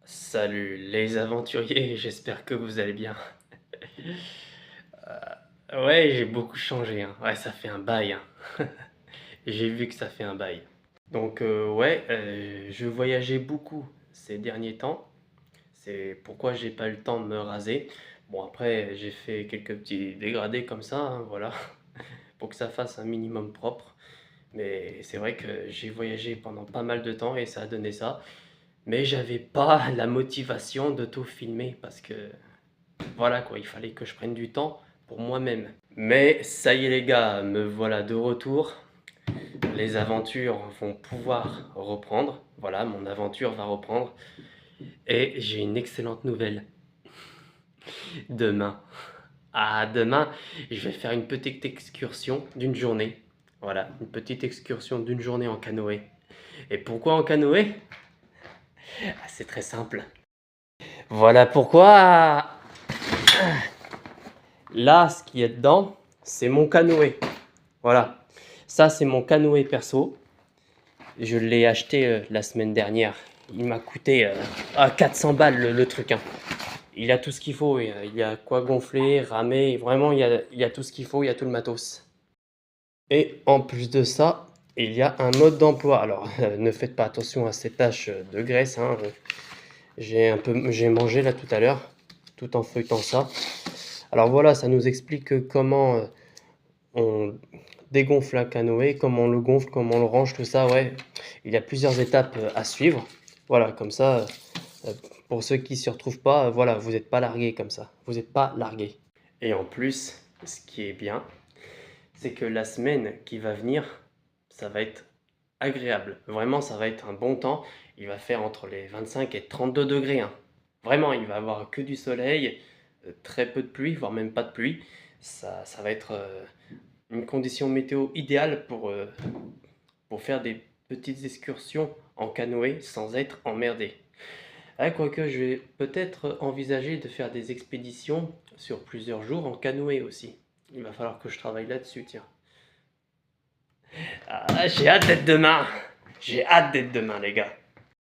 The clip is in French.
Salut les aventuriers, j'espère que vous allez bien. Ouais, j'ai beaucoup changé, hein. Ouais, ça fait un bail, hein. J'ai vu que ça fait un bail. Donc ouais, je voyageais beaucoup ces derniers temps. C'est pourquoi j'ai pas eu le temps de me raser. Bon après, j'ai fait quelques petits dégradés comme ça, hein, voilà, pour que ça fasse un minimum propre. Mais c'est vrai que j'ai voyagé pendant pas mal de temps et ça a donné ça. Mais j'avais pas la motivation de tout filmer parce que voilà quoi, il fallait que je prenne du temps pour moi-même. Mais ça y est les gars, me voilà de retour. Les aventures vont pouvoir reprendre. Voilà, mon aventure va reprendre. Et j'ai une excellente nouvelle. Demain. Ah, demain, je vais faire une petite excursion d'une journée. Voilà, une petite excursion d'une journée en canoë. Et pourquoi en canoë? Ah, c'est très simple. Voilà pourquoi. Là, ce qui est dedans, c'est mon canoë. Voilà. Ça, c'est mon canoë perso. Je l'ai acheté la semaine dernière. Il m'a coûté 400 balles le truc, hein. Il a tout ce qu'il faut. Il y a quoi gonfler, ramer. Vraiment, il y a tout ce qu'il faut. Il y a tout le matos. Et en plus de ça, il y a un mode d'emploi. Alors, ne faites pas attention à ces taches de graisse, hein. J'ai mangé là tout à l'heure, tout en feuilletant ça. Alors voilà, ça nous explique comment on dégonfle un canoë, comment on le gonfle, comment on le range, tout ça, ouais. Il y a plusieurs étapes à suivre. Voilà, comme ça, euh, pour ceux qui ne s'y retrouvent pas, voilà, vous n'êtes pas largué comme ça. Vous n'êtes pas largué. Et en plus, ce qui est bien, c'est que la semaine qui va venir, ça va être agréable. Vraiment, ça va être un bon temps. Il va faire entre les 25 et 32 degrés, hein. Vraiment, il va avoir que du soleil, très peu de pluie, voire même pas de pluie. Ça va être une condition météo idéale pour faire des petites excursions en canoë sans être emmerdé. Ah, quoique je vais peut-être envisager de faire des expéditions sur plusieurs jours en canoë aussi. Il va falloir que je travaille là-dessus, tiens. Ah, j'ai hâte d'être demain. J'ai hâte d'être demain, les gars.